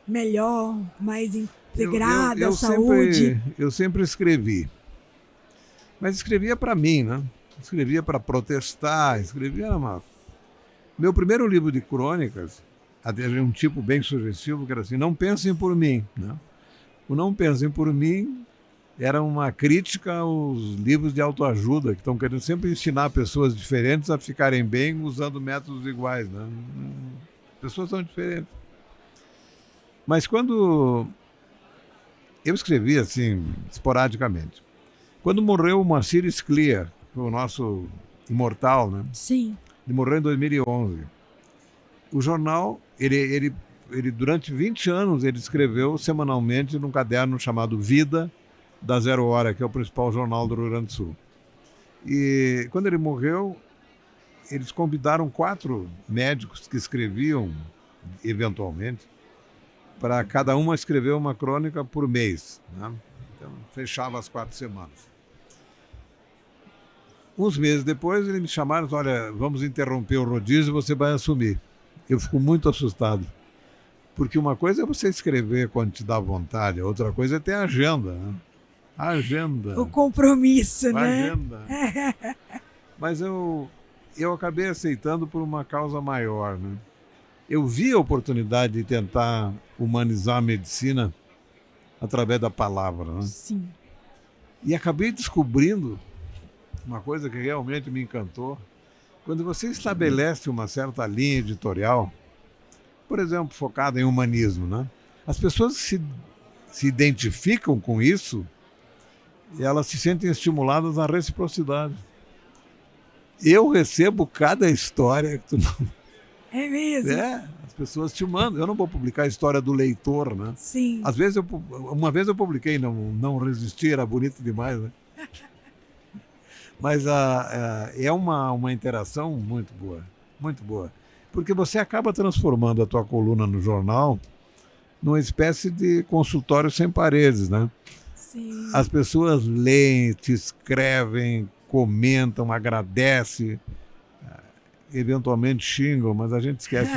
S1: melhor, mais integrada, saúde.
S2: Eu sempre escrevi. Mas escrevia para mim, né? Escrevia para protestar, Meu primeiro livro de crônicas, até um tipo bem sugestivo, que era assim, não pensem por mim, né? O Não Pensem por Mim era uma crítica aos livros de autoajuda, que estão querendo sempre ensinar pessoas diferentes a ficarem bem usando métodos iguais, né? Pessoas são diferentes. Mas quando eu escrevi assim, esporadicamente, quando morreu o Moacir Scliar, o nosso imortal, né?
S1: Sim.
S2: Ele morreu em 2011. O jornal, ele durante 20 anos, ele escreveu semanalmente num caderno chamado Vida, da Zero Hora, que é o principal jornal do Rio Grande do Sul. E quando ele morreu, eles convidaram 4 médicos que escreviam, eventualmente, para cada uma escrever uma crônica por mês, né? Então, fechava as 4 semanas. Uns meses depois, eles me chamaram e falaram, olha, vamos interromper o rodízio e você vai assumir. Eu fico muito assustado. Porque uma coisa é você escrever quando te dá vontade, a outra coisa é ter agenda, né? Agenda.
S1: O compromisso, né?
S2: Agenda. Mas eu acabei aceitando por uma causa maior, né? Eu vi a oportunidade de tentar humanizar a medicina através da palavra, né?
S1: Sim.
S2: E acabei descobrindo uma coisa que realmente me encantou. Quando você estabelece uma certa linha editorial, por exemplo, focada em humanismo, né? As pessoas que se identificam com isso, elas se sentem estimuladas à reciprocidade. Eu recebo cada história que tu não...
S1: É mesmo?
S2: As pessoas te mandam. Eu não vou publicar a história do leitor, né?
S1: Sim.
S2: Às vezes uma vez eu publiquei, não resisti, era bonito demais, né? Mas é uma interação muito boa, muito boa. Porque você acaba transformando a tua coluna no jornal numa espécie de consultório sem paredes, né?
S1: Sim.
S2: As pessoas leem, te escrevem, comentam, agradecem, eventualmente xingam, mas a gente esquece.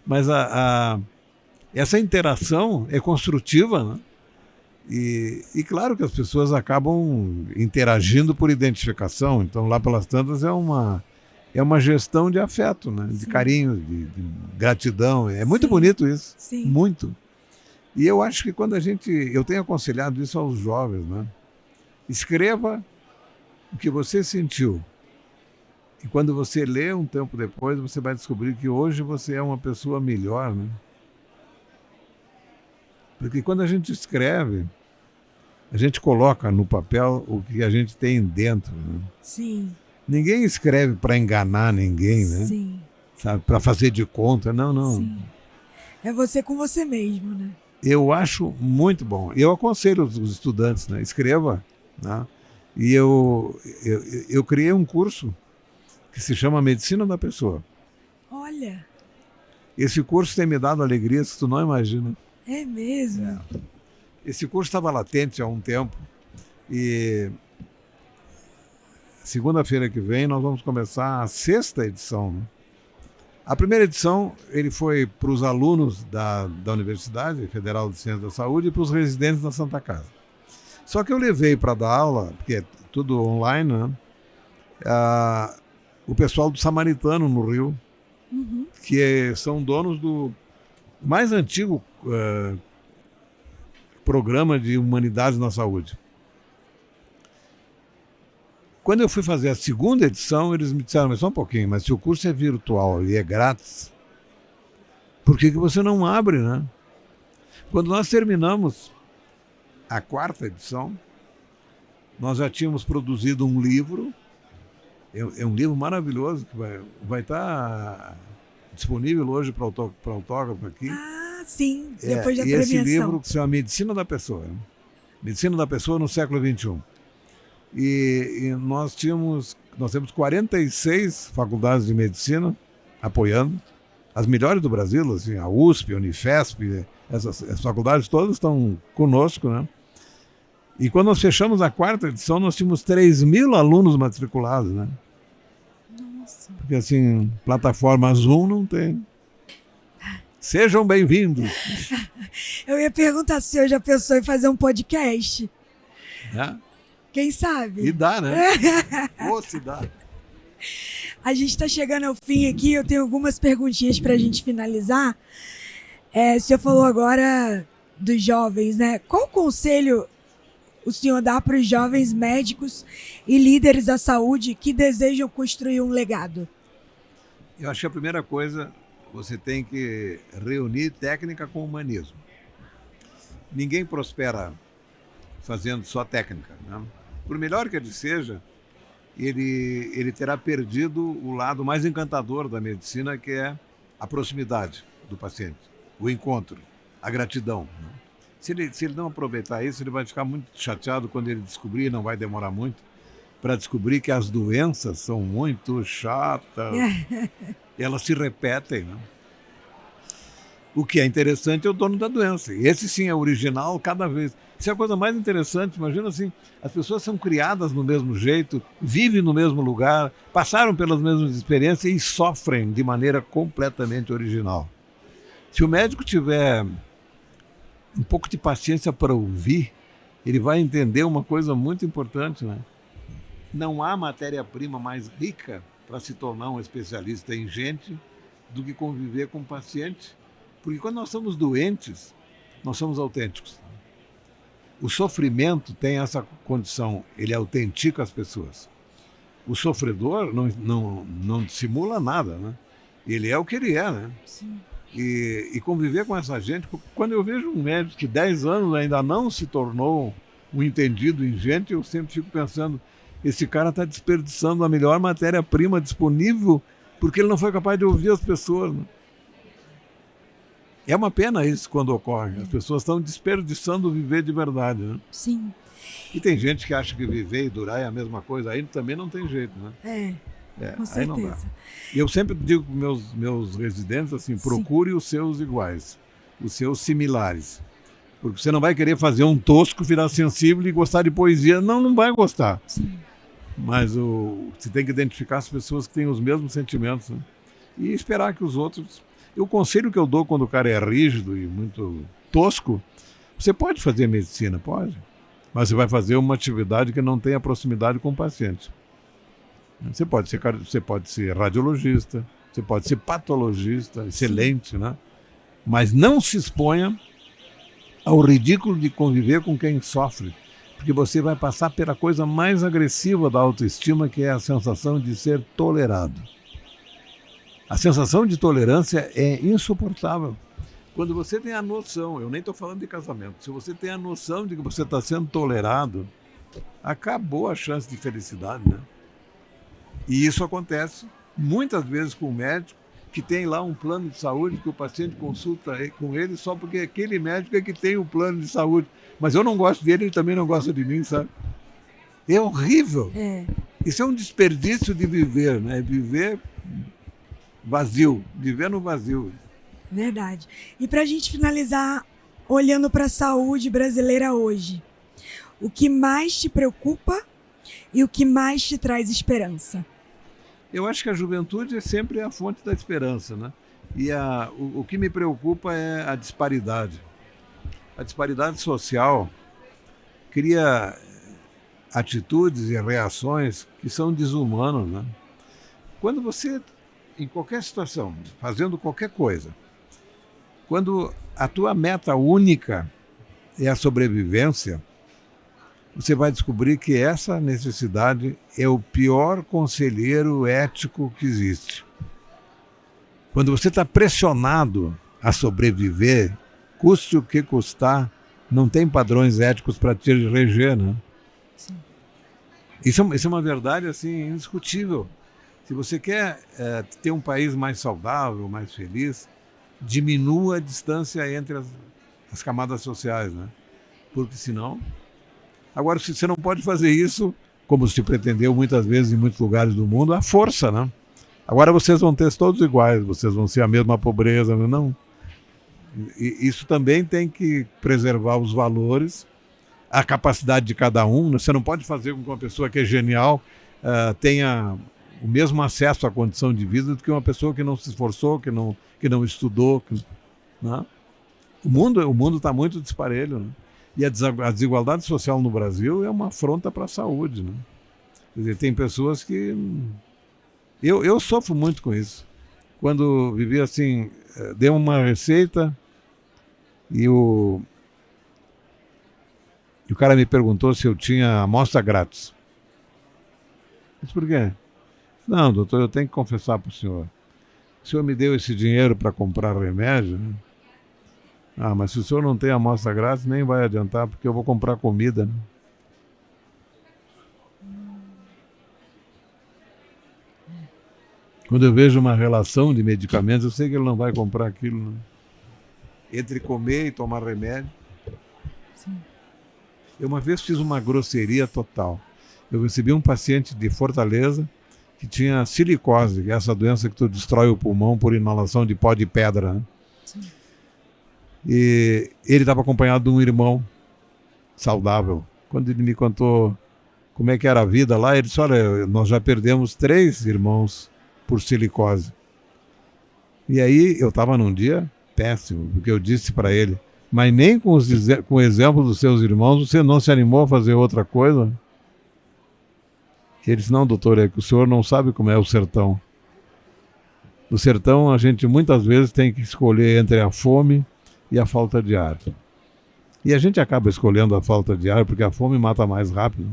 S2: Mas essa interação é construtiva, né? E claro que as pessoas acabam interagindo por identificação. Então, lá pelas tantas, é uma gestão de afeto, né? De carinho, de gratidão. É muito bonito isso.
S1: Sim.
S2: Muito. E eu acho que quando eu tenho aconselhado isso aos jovens, né? Escreva o que você sentiu. E quando você lê um tempo depois, você vai descobrir que hoje você é uma pessoa melhor, né? Porque quando a gente escreve, a gente coloca no papel o que a gente tem dentro, né?
S1: Sim.
S2: Ninguém escreve para enganar ninguém, né?
S1: Sim.
S2: Sabe? Para fazer de conta, não.
S1: Sim. É você com você mesmo, né?
S2: Eu acho muito bom. Eu aconselho os estudantes, né? Escreva, né? E eu criei um curso que se chama Medicina da Pessoa.
S1: Olha.
S2: Esse curso tem me dado alegrias que tu não imagina.
S1: É mesmo?
S2: É. Esse curso estava latente há um tempo e segunda-feira que vem nós vamos começar a 6ª edição, né? A primeira edição ele foi para os alunos da Universidade Federal de Ciências da Saúde e para os residentes da Santa Casa. Só que eu levei para dar aula, porque é tudo online, né? O pessoal do Samaritano no Rio, que são donos do mais antigo programa de humanidades na saúde. Quando eu fui fazer a segunda edição, eles me disseram, mas só um pouquinho, mas se o curso é virtual e é grátis, por que você não abre, né? Quando nós terminamos a 4ª edição, nós já tínhamos produzido um livro, é um livro maravilhoso, que vai estar disponível hoje para autógrafo aqui.
S1: Ah, sim, depois da
S2: e
S1: premiação.
S2: esse livro que se chama Medicina da Pessoa, né? Medicina da Pessoa no século XXI. E nós temos 46 faculdades de medicina apoiando, as melhores do Brasil, assim, a USP, a Unifesp, essas faculdades todas estão conosco, né? E quando nós fechamos a 4ª edição, nós tínhamos 3.000 alunos matriculados, né?
S1: Nossa.
S2: Porque assim, plataforma Zoom não tem. Sejam bem-vindos.
S1: Eu ia perguntar se eu já pensou em fazer um podcast. Quem sabe?
S2: E dá, né? Ou se dá.
S1: A gente está chegando ao fim aqui, eu tenho algumas perguntinhas para a gente finalizar. O senhor falou agora dos jovens, né? Qual conselho o senhor dá para os jovens médicos e líderes da saúde que desejam construir um legado?
S2: Eu acho que a primeira coisa, você tem que reunir técnica com humanismo. Ninguém prospera fazendo só técnica, né? Por melhor que ele seja, ele terá perdido o lado mais encantador da medicina, que é a proximidade do paciente, o encontro, a gratidão, né? Se ele não aproveitar isso, ele vai ficar muito chateado quando ele descobrir, não vai demorar muito, para descobrir que as doenças são muito chatas, elas se repetem, né? O que é interessante é o dono da doença. E esse sim é original cada vez. Isso é a coisa mais interessante. Imagina assim, as pessoas são criadas no mesmo jeito, vivem no mesmo lugar, passaram pelas mesmas experiências e sofrem de maneira completamente original. Se o médico tiver um pouco de paciência para ouvir, ele vai entender uma coisa muito importante, né? Não há matéria-prima mais rica para se tornar um especialista em gente do que conviver com o paciente. Porque quando nós somos doentes, nós somos autênticos. O sofrimento tem essa condição, ele autentica as pessoas. O sofredor não dissimula nada, né? Ele é o que ele é, né?
S1: Sim.
S2: E conviver com essa gente, quando eu vejo um médico que 10 anos ainda não se tornou um entendido em gente, eu sempre fico pensando, esse cara está desperdiçando a melhor matéria-prima disponível porque ele não foi capaz de ouvir as pessoas, né? É uma pena isso quando ocorre. As pessoas estão desperdiçando viver de verdade, né?
S1: Sim.
S2: E tem gente que acha que viver e durar é a mesma coisa. Aí também não tem jeito, né?
S1: Com
S2: aí não dá.
S1: certeza.
S2: E eu sempre digo para meus residentes assim, procure os seus iguais, os seus similares. Porque você não vai querer fazer um tosco, virar sensível e gostar de poesia. Não vai gostar.
S1: Sim.
S2: Mas você tem que identificar as pessoas que têm os mesmos sentimentos, né? E esperar que os outros... E o conselho que eu dou quando o cara é rígido e muito tosco, você pode fazer medicina, pode, mas você vai fazer uma atividade que não tenha proximidade com o paciente. Você pode ser radiologista, você pode ser patologista, excelente, né? Mas não se exponha ao ridículo de conviver com quem sofre, porque você vai passar pela coisa mais agressiva da autoestima, que é a sensação de ser tolerado. A sensação de tolerância é insuportável. Quando você tem a noção, eu nem estou falando de casamento, se você tem a noção de que você está sendo tolerado, acabou a chance de felicidade, né? E isso acontece muitas vezes com o médico, que tem lá um plano de saúde, que o paciente consulta com ele só porque aquele médico é que tem o plano de saúde. Mas eu não gosto dele, ele também não gosta de mim, sabe? É horrível. Isso é um desperdício de viver, né? Viver vazio, viver no vazio.
S1: Verdade. E para a gente finalizar, olhando para a saúde brasileira hoje, o que mais te preocupa e o que mais te traz esperança?
S2: Eu acho que a juventude é sempre a fonte da esperança, né? E o que me preocupa é a disparidade. A disparidade social cria atitudes e reações que são desumanas, né? Quando você, em qualquer situação, fazendo qualquer coisa, quando a tua meta única é a sobrevivência, você vai descobrir que essa necessidade é o pior conselheiro ético que existe. Quando você está pressionado a sobreviver, custe o que custar, não tem padrões éticos para te reger, né? Isso é uma verdade assim, indiscutível. Se você quer ter um país mais saudável, mais feliz, diminua a distância entre as camadas sociais, né? Porque senão... Agora, você não pode fazer isso, como se pretendeu muitas vezes em muitos lugares do mundo, à força, né? Agora vocês vão ter todos iguais, vocês vão ser a mesma pobreza, não. E isso também tem que preservar os valores, a capacidade de cada um. Você não pode fazer com que uma pessoa que é genial tenha o mesmo acesso à condição de vida do que uma pessoa que não se esforçou, que não estudou. Né? O mundo está muito disparelho, né? E a desigualdade social no Brasil é uma afronta para a saúde, né? Quer dizer, tem pessoas que... Eu sofro muito com isso. Quando vivi assim, dei uma receita e o cara me perguntou se eu tinha amostra grátis. Eu disse, por quê? Não, doutor, eu tenho que confessar para o senhor me deu esse dinheiro para comprar remédio, né? Ah, mas se o senhor não tem amostra grátis, nem vai adiantar, porque eu vou comprar comida, né? Quando eu vejo uma relação de medicamentos, eu sei que ele não vai comprar aquilo, né? Entre comer e tomar remédio. Sim. Eu uma vez fiz uma grosseria total. Eu recebi um paciente de Fortaleza que tinha silicose, que é essa doença que tu destrói o pulmão por inalação de pó de pedra, né? Sim. E ele estava acompanhado de um irmão saudável. Quando ele me contou como é que era a vida lá, ele disse, olha, nós já perdemos 3 irmãos por silicose. E aí eu estava num dia péssimo, porque eu disse para ele, mas nem com o exemplo dos seus irmãos você não se animou a fazer outra coisa? Ele disse, não, doutor, é que o senhor não sabe como é o sertão. No sertão a gente muitas vezes tem que escolher entre a fome e a falta de ar. E a gente acaba escolhendo a falta de ar porque a fome mata mais rápido.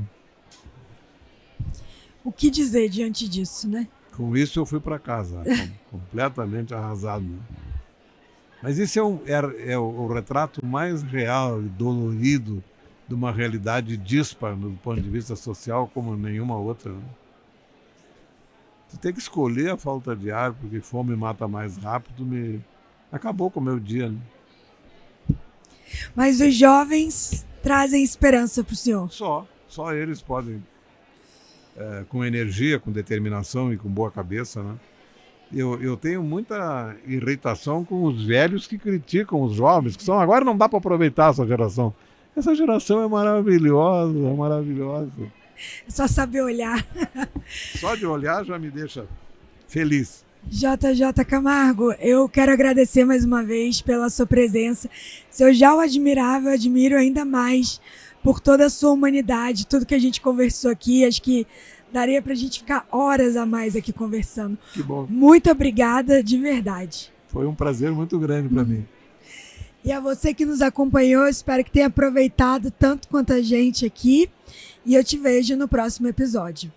S1: O que dizer diante disso, né?
S2: Com isso eu fui para casa, completamente arrasado. Né? Mas isso é o retrato mais real e dolorido de uma realidade dispar do ponto de vista social como nenhuma outra. Né? Você tem que escolher a falta de ar porque fome mata mais rápido, acabou com o meu dia. Né?
S1: Mas os jovens trazem esperança para o senhor?
S2: Só eles podem, com energia, com determinação e com boa cabeça, né? Eu tenho muita irritação com os velhos que criticam os jovens, que são, agora não dá para aproveitar essa geração. Essa geração é maravilhosa, maravilhosa.
S1: É só saber olhar.
S2: Só de olhar já me deixa feliz.
S1: JJ Camargo, eu quero agradecer mais uma vez pela sua presença. Se eu já o admirava, eu admiro ainda mais por toda a sua humanidade, tudo que a gente conversou aqui. Acho que daria pra gente ficar horas a mais aqui conversando.
S2: Que bom.
S1: Muito obrigada, de verdade.
S2: Foi um prazer muito grande para mim.
S1: E a você que nos acompanhou, espero que tenha aproveitado tanto quanto a gente aqui. E eu te vejo no próximo episódio.